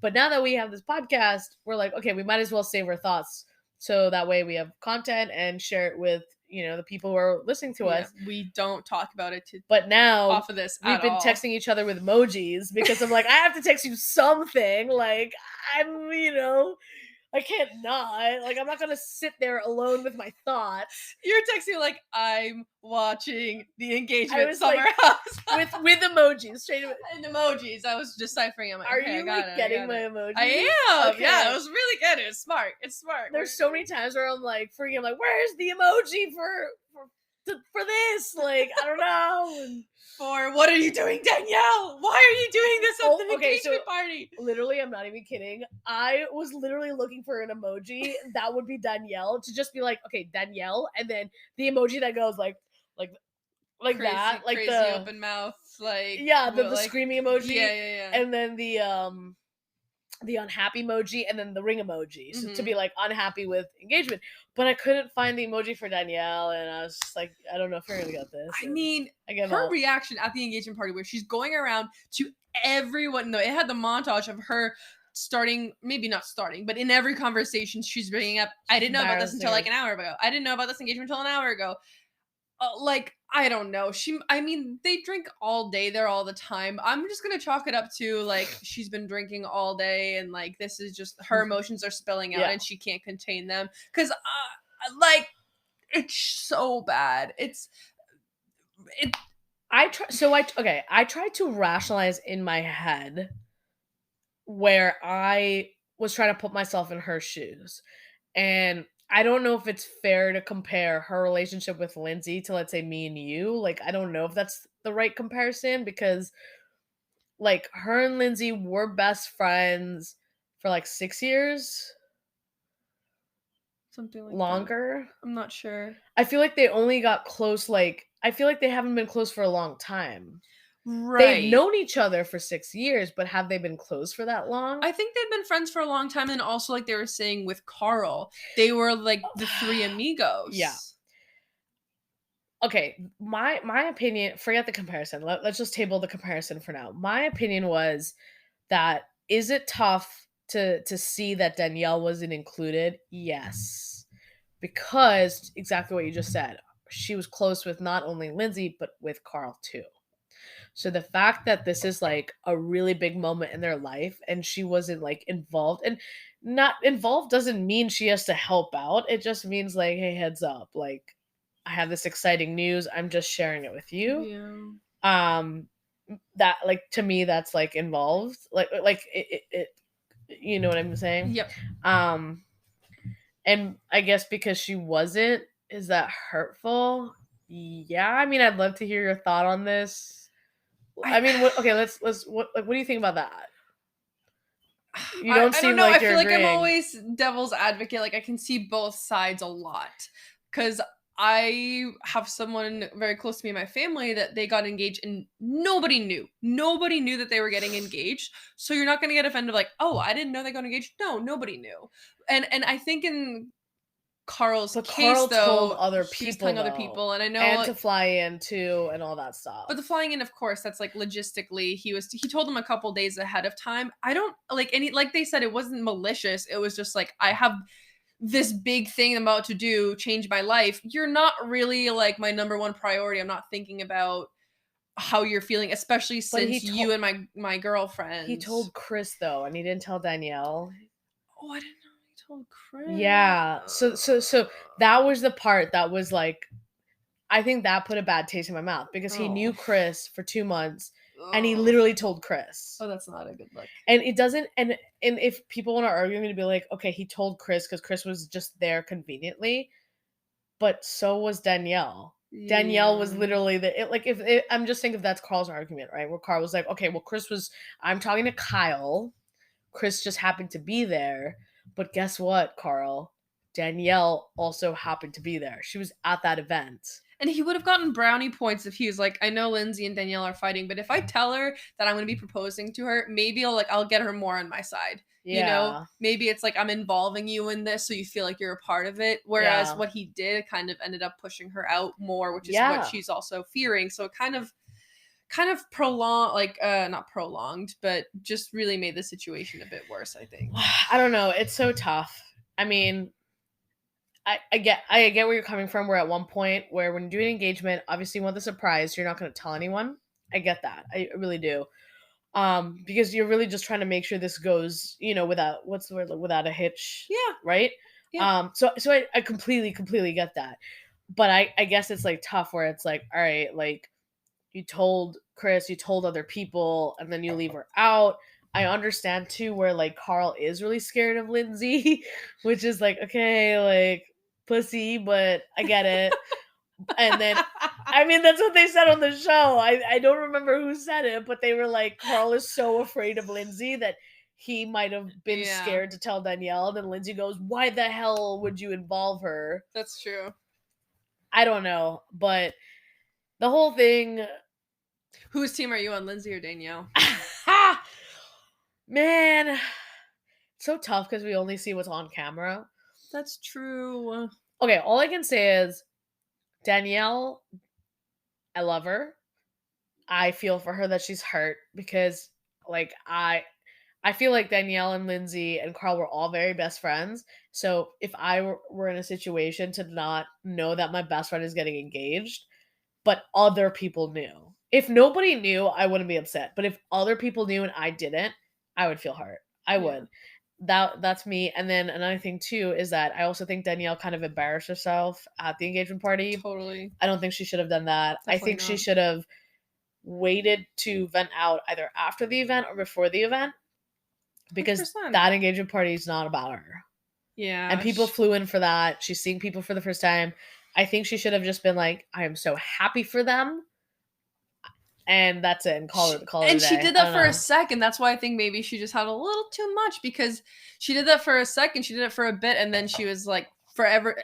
But now that we have this podcast, we're like, okay, we might as well save our thoughts so that way we have content and share it with, you know, the people who are listening to us. We don't talk about it but now off of this we've been texting each other with emojis because I'm like, I have to text you something. Like I'm, you know, I can't not. Like I'm not gonna sit there alone with my thoughts. You're texting like, I'm watching the engagement summer house with emojis, straight away. And emojis. I was deciphering them. Are you like getting my emojis? I am. Okay. Yeah, it was really good. It's smart. There's so many times where I'm like freaking. I'm like, where's the emoji for this? Like I don't know. And for what are you doing, Danielle? Why are you doing this at the engagement party? Literally, I'm not even kidding. I was literally looking for an emoji that would be Danielle to just be like, okay, Danielle, and then the emoji that goes like crazy, that, like crazy the open mouth, like the screaming emoji, yeah, and then the unhappy emoji, and then the ring emoji, so to be like unhappy with engagement. But I couldn't find the emoji for Danielle, and I was just like, I don't know if you're gonna get this. I mean, her reaction at the engagement party where she's going around to everyone. No, it had the montage of her starting, maybe not starting, but in every conversation she's bringing up, I didn't know about this until like an hour ago. I didn't know about this engagement until an hour ago. Like, I don't know. They drink all day there all the time. I'm just going to chalk it up to, like, she's been drinking all day and, like, this is just, her emotions are spilling out and she can't contain them. Because, like, it's so bad. I tried to rationalize in my head where I was trying to put myself in her shoes. And I don't know if it's fair to compare her relationship with Lindsay to, let's say, me and you. Like, I don't know if that's the right comparison because, like, her and Lindsay were best friends for, like, 6 years. Something like longer. That. I'm not sure. I feel like they only got close, like, I feel like they haven't been close for a long time. Right. They've known each other for 6 years, but have they been close for that long? I think they've been friends for a long time, and also, like they were saying with Carl, they were like the 3 amigos. Yeah. Okay, my opinion, forget the comparison. Let's just table the comparison for now. My opinion was that, is it tough to see that Danielle wasn't included? Yes. Because exactly what you just said. She was close with not only Lindsay, but with Carl too. So the fact that this is like a really big moment in their life and she wasn't like involved, and not involved doesn't mean she has to help out. It just means like, hey, heads up, like I have this exciting news. I'm just sharing it with you. Yeah. That like to me that's like involved. Like it you know what I'm saying? Yep. And I guess because she wasn't, is that hurtful? Yeah, I mean, I'd love to hear your thought on this. I mean, what do you think about that? You don't seem like you're agreeing. I feel like I'm always devil's advocate. Like I can see both sides a lot because I have someone very close to me in my family that they got engaged and nobody knew. Nobody knew that they were getting engaged. So you're not going to get offended like, "Oh, I didn't know they got engaged." No, nobody knew. And I think in Carl's But case Carl told though, other he was people telling other though, people, and I know and like, to fly in too, and all that stuff. but the flying in, of course, that's like logistically, he told them a couple days ahead of time. I don't like any, like they said, it wasn't malicious. It was just like, I have this big thing I'm about to do, change my life. You're not really like my number one priority. I'm not thinking about how you're feeling, especially But since you and my girlfriend. he told Chris though, and he didn't tell Danielle. Oh, I didn't know he told Chris. Yeah. So that was the part that was like, I think that put a bad taste in my mouth because he knew Chris for 2 months and he literally told Chris. Oh, that's not a good look. And it doesn't, and if people want to argue, I'm going to be like, okay, he told Chris because Chris was just there conveniently, but so was Danielle. Yeah. Danielle was literally I'm just thinking if that's Carl's argument, right? Where Carl was like, okay, well, I'm talking to Kyle. Chris just happened to be there. But guess what, Carl? Danielle also happened to be there. She was at that event. And he would have gotten brownie points if he was like, I know Lindsay and Danielle are fighting, but if I tell her that I'm going to be proposing to her, maybe I'll get her more on my side. Yeah. You know, maybe it's like I'm involving you in this so you feel like you're a part of it. Whereas what he did kind of ended up pushing her out more, which is what she's also fearing. So it kind of prolonged, like not prolonged, but just really made the situation a bit worse, I think. I don't know. It's so tough. I mean, I get where you're coming from. We're at one point where when you do an engagement, obviously you want the surprise. You're not going to tell anyone. I get that. I really do. Because you're really just trying to make sure this goes, without without a hitch. Yeah. Right. Yeah. So I completely get that. But I guess it's like tough where it's like, all right, like you told Chris, you told other people, and then you leave her out. I understand too where like Carl is really scared of Lindsay, which is like, okay, like pussy, but I get it. And then, I mean, that's what they said on the show. I don't remember who said it, but they were like, Carl is so afraid of Lindsay that he might have been scared to tell Danielle. And then Lindsay goes, why the hell would you involve her? That's true. I don't know, but the whole thing. Whose team are you on, Lindsay or Danielle? Man, it's so tough because we only see what's on camera. That's true. Okay, all I can say is Danielle, I love her. I feel for her that she's hurt because, like, I feel like Danielle and Lindsay and Carl were all very best friends. So if I were in a situation to not know that my best friend is getting engaged, but other people knew. If nobody knew, I wouldn't be upset. But if other people knew and I didn't, I would feel hurt. I would. That's me. And then another thing too is that I also think Danielle kind of embarrassed herself at the engagement party. Totally. I don't think she should have done that. Definitely I think she should have waited to vent out either after the event or before the event. Because 100%. That engagement party is not about her. Yeah. And people flew in for that. She's seeing people for the first time. I think she should have just been like, I am so happy for them. And that's it. And call it and she did that for a second. That's why I think maybe she just had a little too much because she did that for a second. She did it for a bit. And then she was like,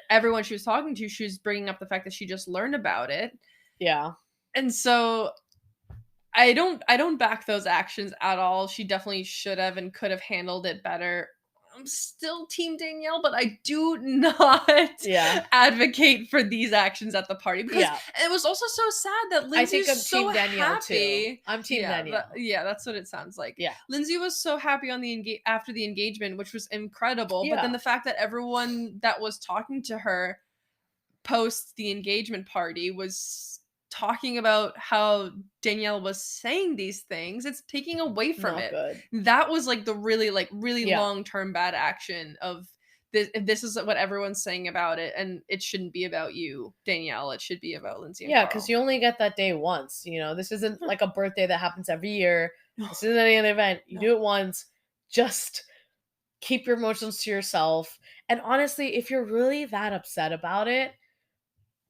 everyone she was talking to, she was bringing up the fact that she just learned about it. Yeah. And so I don't back those actions at all. She definitely should have and could have handled it better. I'm still team Danielle, but I do not advocate for these actions at the party because it was also so sad that Lindsay was so team Danielle happy. Too. I'm team Danielle. That's what it sounds like. Yeah, Lindsay was so happy on the after the engagement, which was incredible. But then the fact that everyone that was talking to her post the engagement party was talking about how Danielle was saying these things, it's taking away from it. Good. That was like the really long-term bad action of this. If this is what everyone's saying about it, and it shouldn't be about you, Danielle. It should be about Lindsay. And Carl. Because you only get that day once. This isn't like a birthday that happens every year. This isn't any other event. You do it once. Just keep your emotions to yourself. And honestly, if you're really that upset about it,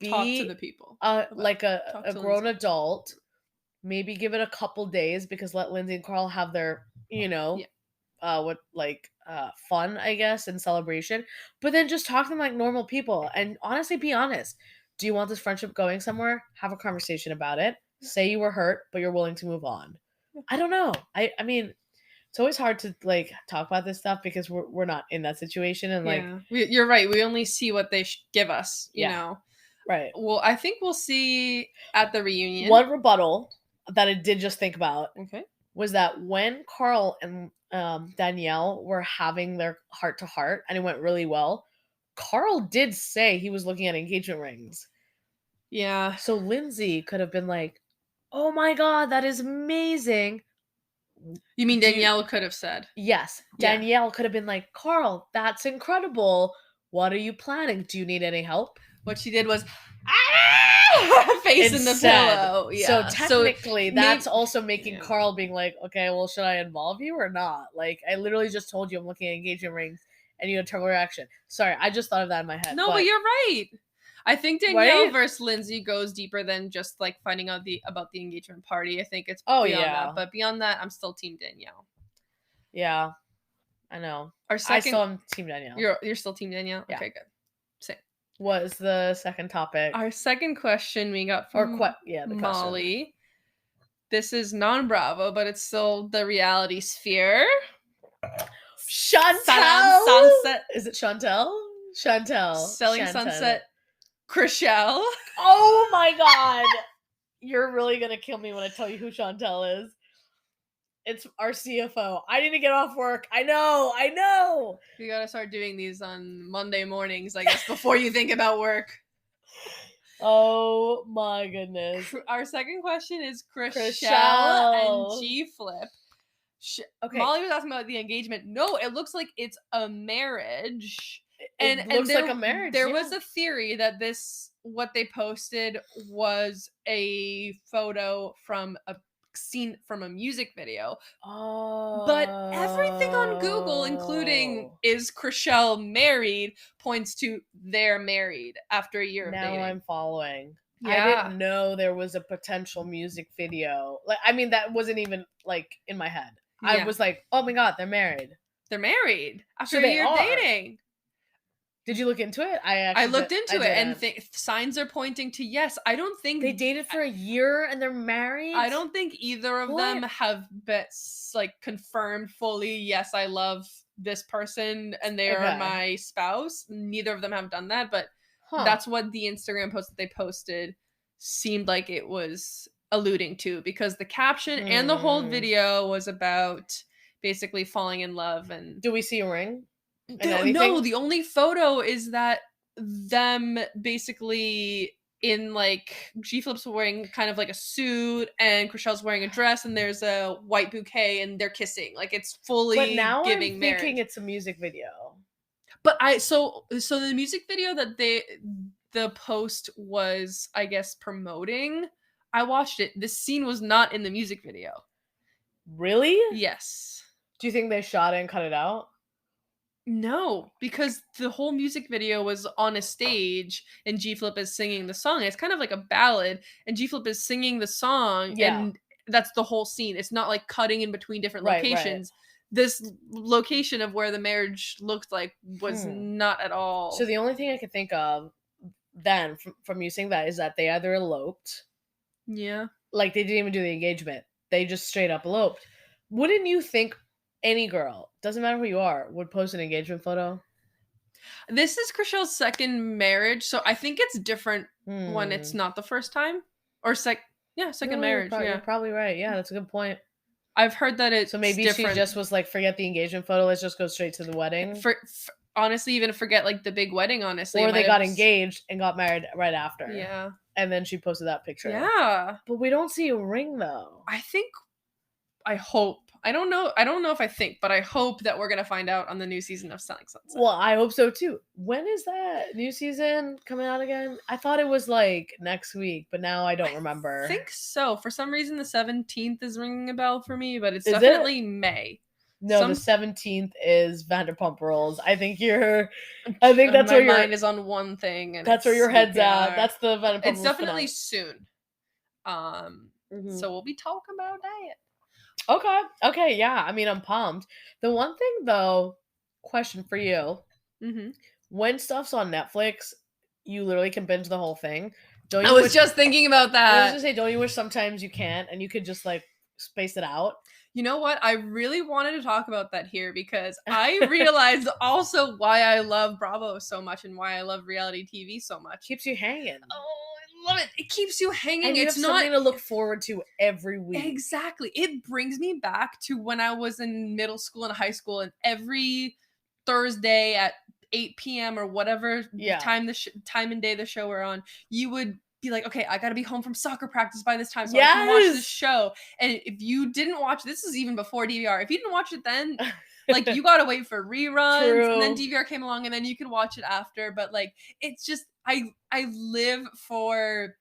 talk to the people. Like a grown adult. Maybe give it a couple days because let Lindsay and Carl have their, fun, I guess, and celebration. But then just talk to them like normal people. And honestly, be honest. Do you want this friendship going somewhere? Have a conversation about it. Say you were hurt, but you're willing to move on. I don't know. I mean, it's always hard to like talk about this stuff because we're not in that situation, and like you're right. We only see what they give us, you know. Right. Well, I think we'll see at the reunion. One rebuttal that I did just think about was that when Carl and Danielle were having their heart to heart and it went really well, Carl did say he was looking at engagement rings. Yeah. So Lindsay could have been like, "Oh my god, that is amazing." You mean Danielle could have said? Yes. Danielle could have been like, "Carl, that's incredible. What are you planning? Do you need any help?" What she did was face in the pillow. Yeah. So technically, that's also making Carl being like, "Okay, well, should I involve you or not?" Like, I literally just told you I'm looking at engagement rings, and you had a terrible reaction. Sorry, I just thought of that in my head. No, but you're right. I think Danielle versus Lindsay goes deeper than just like finding out about the engagement party. I think it's beyond that. But beyond that, I'm still Team Danielle. Yeah, I know. I still am Team Danielle. You're still Team Danielle? Yeah. Okay, good. Same. What is the second topic? Our second question we got from Molly. This is non-Bravo, but it's still the reality sphere. Chantel! Sunset. Is it Chantel? Chantel. Selling Sunset. Chrishell. Oh my god. You're really gonna kill me when I tell you who Chantel is. It's our CFO. I need to get off work. I know. You gotta start doing these on Monday mornings, I guess, before you think about work. Oh my goodness. Our second question is Chrishell and G-Flip. Okay. Molly was asking about the engagement. No, it looks like it's a marriage. It looks like a marriage. There was a theory that what they posted was a photo from a scene from a music video. Oh. But everything on Google, including is Chrishell married, points to they're married after a year of dating. Now I'm following. Yeah. I didn't know there was a potential music video. Like, I mean, that wasn't even like in my head. Yeah. I was like, oh my god, they're married. They're married after a year of dating. Did you look into it? I looked into it, and signs are pointing to yes. I don't think they dated for a year and they're married. I don't think either of them have like confirmed fully. Yes, I love this person, and they are my spouse. Neither of them have done that, but that's what the Instagram post that they posted seemed like it was alluding to, because the caption and the whole video was about basically falling in love. And do we see a ring? No, the only photo is that them basically in like G-Flip's wearing kind of like a suit and Chrishell's wearing a dress and there's a white bouquet and they're kissing. Like it's fully giving marriage. Thinking it's a music video. But so the music video that the post was, I guess, promoting, I watched it. This scene was not in the music video. Really? Yes. Do you think they shot it and cut it out? No, because the whole music video was on a stage and G-Flip is singing the song. It's kind of like a ballad and G-Flip is singing the song and that's the whole scene. It's not like cutting in between different locations. Right. This location of where the marriage looked like was not at all. So the only thing I could think of then from you saying that is that they either eloped. Yeah. Like they didn't even do the engagement. They just straight up eloped. Wouldn't you think any girl, doesn't matter who you are, would post an engagement photo? This is Chrishell's second marriage, so I think it's different when it's not the first time. Or second marriage. You're probably right. Yeah, that's a good point. I've heard that it's so maybe different. She just was like, forget the engagement photo, let's just go straight to the wedding. Honestly, even forget like the big wedding, honestly. Or they got engaged and got married right after. Yeah. And then she posted that picture. Yeah. But we don't see a ring though. I hope. I don't know if I think, but I hope that we're going to find out on the new season of Selling Sunset. Well, I hope so too. When is that new season coming out again? I thought it was like next week, but now I don't remember. I think so. For some reason, the 17th is ringing a bell for me, but it's definitely May. No, the 17th is Vanderpump Rules. I think that's where your mind is on one thing. And that's where your head's at. That's the Vanderpump Rules. It's definitely soon. So we'll be talking about that. Okay, yeah. I mean, I'm pumped. The one thing, though, question for you. Mm-hmm. When stuff's on Netflix, you literally can binge the whole thing. I was just thinking about that. I was gonna say, don't you wish sometimes you can't and you could just like space it out? You know what? I really wanted to talk about that here because I realized also why I love Bravo so much and why I love reality TV so much. Keeps you hanging. Oh, I love it. It keeps you hanging. And you have something to look forward to every week. Exactly. It brings me back to when I was in middle school and high school, and every Thursday at 8 p.m. or whatever time and day the show were on, you would be like, okay, I gotta be home from soccer practice by this time so I can watch this show. And if you didn't watch, this is even before DVR, if you didn't watch it then, like, you gotta wait for reruns. True. And then DVR came along and then you could watch it after. But like, it's just, I live for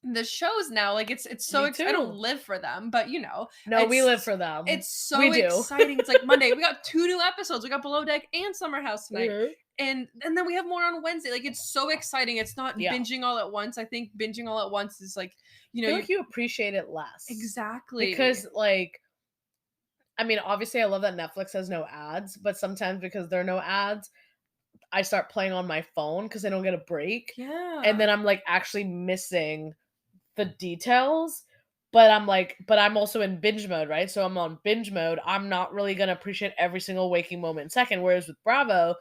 the shows now. Like, it's so I don't live for them, but you know. No, we live for them. It's so exciting. It's like Monday, we got 2 new episodes. We got Below Deck and Summer House tonight. Mm-hmm. And then we have more on Wednesday. Like, it's so exciting. It's not binging all at once. I think binging all at once is like, you know, you appreciate it less. Exactly. Because like, I mean, obviously I love that Netflix has no ads, but sometimes because there are no ads, I start playing on my phone because I don't get a break. Yeah. And then I'm like actually missing the details. But I'm also in binge mode, right? So I'm on binge mode. I'm not really going to appreciate every single waking moment in second. Whereas with Bravo,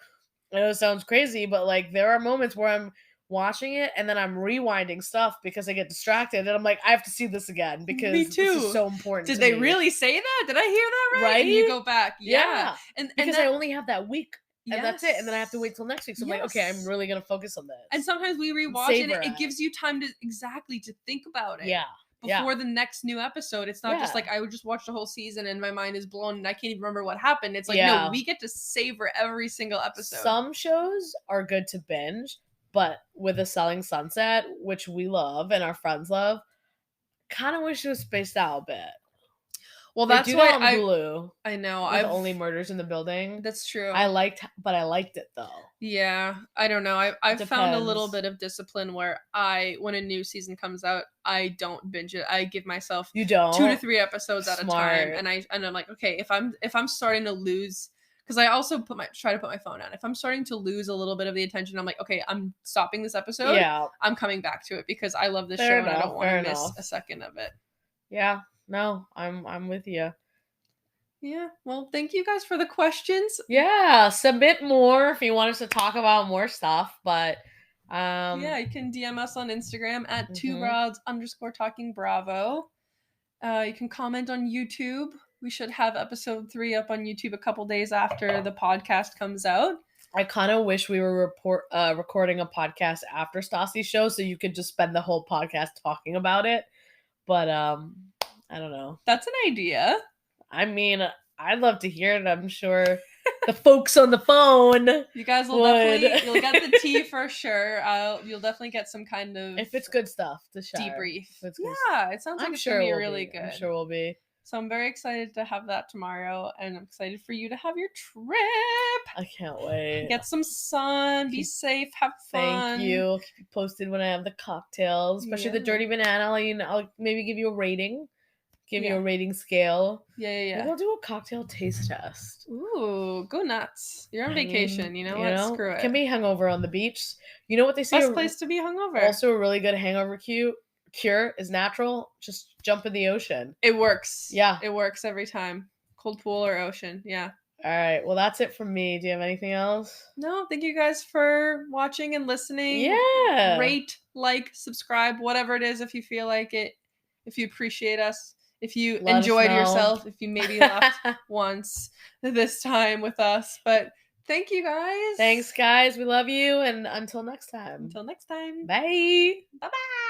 I know it sounds crazy, but like there are moments where I'm watching it and then I'm rewinding stuff because I get distracted and I'm like, I have to see this again because this is so important. Did they really say that? Did I hear that right? And you go back. Yeah. And because I only have that week. And that's it. And then I have to wait till next week. So I'm like, okay, I'm really going to focus on this. And sometimes we rewatch it. It gives you time to think about it. Yeah. Before the next new episode. It's not just like I would just watch the whole season and my mind is blown and I can't even remember what happened. It's like, no, we get to savor every single episode. Some shows are good to binge, but with A Selling Sunset, which we love and our friends love, kind of wish it was spaced out a bit. Well, that's why on Hulu. I know. I've only Murders in the Building. That's true. I liked it though. Yeah, I don't know. I've found a little bit of discipline where when a new season comes out, I don't binge it. I give myself 2 to 3 episodes at a time, and I'm like, okay, if I'm starting to lose, because I also try to put my phone on. If I'm starting to lose a little bit of the attention, I'm like, okay, I'm stopping this episode. Yeah, I'm coming back to it because I love this show and I don't want to miss a second of it. Yeah. No, I'm with you. Yeah. Well, thank you guys for the questions. Yeah, submit more if you want us to talk about more stuff. But yeah, you can DM us on Instagram at 2broads_talking_bravo. You can comment on YouTube. We should have episode 3 up on YouTube a couple days after the podcast comes out. I kind of wish we were recording a podcast after Stassi's show so you could just spend the whole podcast talking about it. But I don't know. That's an idea. I mean, I'd love to hear it. I'm sure the folks on the phone, you guys will definitely, you'll get the tea for sure. You'll definitely get some kind of, if it's good stuff, to share. Debrief. Yeah, it sounds like it's gonna be really good. I'm sure we'll be. So I'm very excited to have that tomorrow, and I'm excited for you to have your trip. I can't wait. Get some sun, be safe, have fun. Thank you. I'll keep you posted when I have the cocktails, especially the Dirty Banana. I'll maybe give you a rating. Give you a rating scale. Yeah. Maybe I'll do a cocktail taste test. Ooh, go nuts. You're on vacation, you know what? Screw it. Can be hungover on the beach. You know what they say? Best place to be hungover. Also, a really good hangover cure is natural. Just jump in the ocean. It works. Yeah. It works every time. Cold pool or ocean. Yeah. All right. Well, that's it from me. Do you have anything else? No. Thank you guys for watching and listening. Yeah. Rate, like, subscribe, whatever it is if you feel like it. If you appreciate us. If you enjoyed yourself, if you maybe laughed once this time with us. But thank you guys. Thanks, guys. We love you. And until next time. Until next time. Bye. Bye-bye.